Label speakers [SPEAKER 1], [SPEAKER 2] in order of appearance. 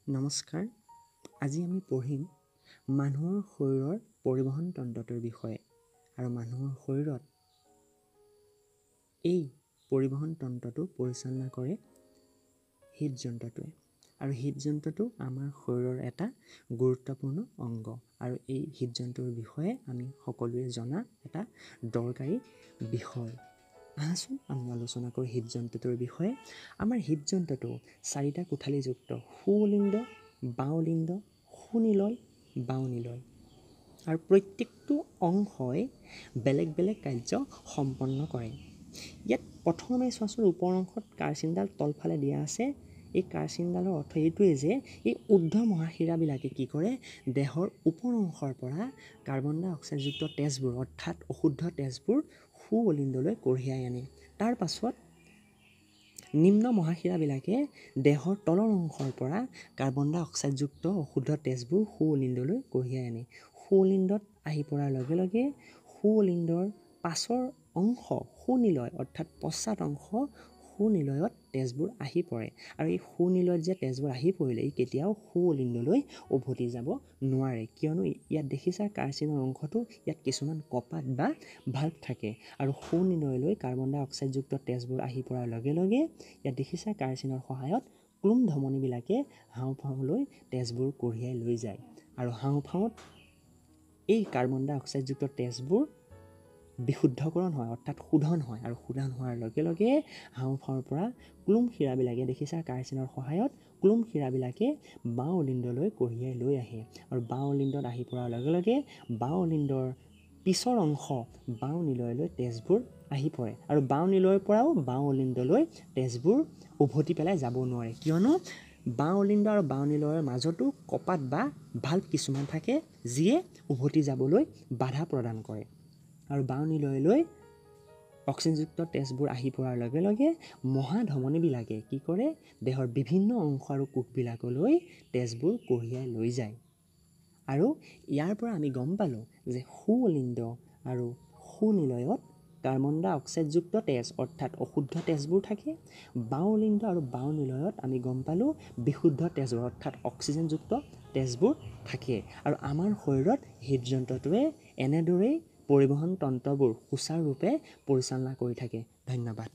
[SPEAKER 1] নমস্কাৰ। আজি আমি পঢ়িম মানুহৰ শৰীৰৰ পৰিবহণ তন্ত্ৰটোৰ বিষয়ে আৰু মানুহৰ শৰীৰত এই পৰিবহণ তন্ত্ৰটো পৰিচালনা কৰে হৃদযন্ত্ৰটোৱে আৰু হৃদযন্ত্ৰটো আমাৰ শৰীৰৰ এটা গুৰুত্বপূৰ্ণ অংগ আৰু এই হৃদযন্ত্ৰৰ বিষয়ে আমি সকলোৱে জনা এটা দৰকাৰী বিষয়। আহাচোন আমি আলোচনা কৰোঁ হৃদযন্ত্ৰটোৰ বিষয়ে। আমাৰ হৃদযন্ত্ৰটো 4টা কোঠালিযুক্ত সোঁলিণ্ড, বাওঁলিণ্ড, সোনিলয়, বাওঁনিলয় আৰু প্ৰত্যেকটো অংশই বেলেগ বেলেগ কাৰ্য সম্পন্ন কৰে। ইয়াত প্ৰথমে চোৱাচোন ওপৰ অংশত কাৰচিনডাল তলফালে দিয়া আছে। এই কাৰচিনডালৰ অৰ্থ এইটোৱে যে এই ঊৰ্ধ্ব মহাশিৰাবিলাকে কি কৰে, দেহৰ ওপৰ অংশৰ পৰা কাৰ্বন ডাই অক্সাইডযুক্ত তেজবোৰ অৰ্থাৎ অশুদ্ধ তেজবোৰ সোঁলিণ্ডলৈ কঢ়িয়াই আনে। তাৰ পাছত নিম্ন মহাশিৰাবিলাকে দেহৰ তলৰ অংশৰ পৰা কাৰ্বন ডাই অক্সাইডযুক্ত অশুদ্ধ তেজবোৰ সোঁলিণ্ডলৈ কঢ়িয়াই আনে। সোঁলিণ্ডত আহি পৰাৰ লগে লগে সোঁলিণ্ডৰ পাছৰ অংশ সোনিলয় অৰ্থাৎ পশ্চাৎ অংশ সোনিলয়ত তেজবোৰ আহি পৰে আৰু এই সোনিলয়ত যে তেজবোৰ আহি পৰিলে ই কেতিয়াও সোঁলিণ্ডলৈ উভতি যাব নোৱাৰে, কিয়নো ইয়াত দেখিছা কাৰচিনৰ অংশটো ইয়াত কিছুমান কপাট বা ভাল্ভ থাকে আৰু সোনিলয়লৈ কাৰ্বন ডাই অক্সাইডযুক্ত তেজবোৰ আহি পৰাৰ লগে লগে ইয়াত দেখিছা কাৰচিনৰ সহায়ত ক্লোম ধমনীবিলাকে হাওঁফাওঁলৈ তেজবোৰ কঢ়িয়াই লৈ যায় আৰু হাওঁফাওঁত এই কাৰ্বন ডাই অক্সাইডযুক্ত তেজবোৰ বিশুদ্ধকৰণ হয় অৰ্থাৎ শোধন হয় আৰু শোধন হোৱাৰ লগে লগে হাওঁফাওঁৰ পৰা ক্লোম শিৰাবিলাকে দেখিছা কাৰচিনৰ সহায়ত ক্লোম শিৰাবিলাকে বাওঁলিণ্ডলৈ কঢ়িয়াই লৈ আহে আৰু বাওঁলিণ্ডত আহি পৰাৰ লগে লগে বাওঁলিণ্ডৰ পিছৰ অংশ বাওঁনিলয়লৈ তেজবোৰ আহি পৰে আৰু বাওঁনিলয়ৰ পৰাও বাওঁলিণ্ডলৈ তেজবোৰ উভতি পেলাই যাব নোৱাৰে, কিয়নো বাওঁলিণ্ড আৰু বাওঁনিলয়ৰ মাজতো কপাট বা ভাল্ভ কিছুমান থাকে যিয়ে উভতি যাবলৈ বাধা প্ৰদান কৰে আৰু বাওঁনিলয়লৈ অক্সিজেনযুক্ত তেজবোৰ আহি পৰাৰ লগে লগে মহাধমনীবিলাকে কি কৰে, দেহৰ বিভিন্ন অংশ আৰু কোষবিলাকলৈ তেজবোৰ কঢ়িয়াই লৈ যায় আৰু ইয়াৰ পৰা আমি গম পালোঁ যে সোঁলিণ্ড আৰু সোনিলয়ত কাৰ্বন ডাই অক্সাইডযুক্ত তেজ অৰ্থাৎ অশুদ্ধ তেজবোৰ থাকে। বাওঁলিণ্ড আৰু বাওঁনিলয়ত আমি গম পালোঁ বিশুদ্ধ তেজবোৰ অৰ্থাৎ অক্সিজেনযুক্ত তেজবোৰ থাকে আৰু আমাৰ শৰীৰত হৃদযন্ত্ৰটোৱে এনেদৰেই পৰিবহণ তন্ত্ৰবোৰ সুচাৰুৰূপে পৰিচালনা কৰি থাকে। ধন্যবাদ।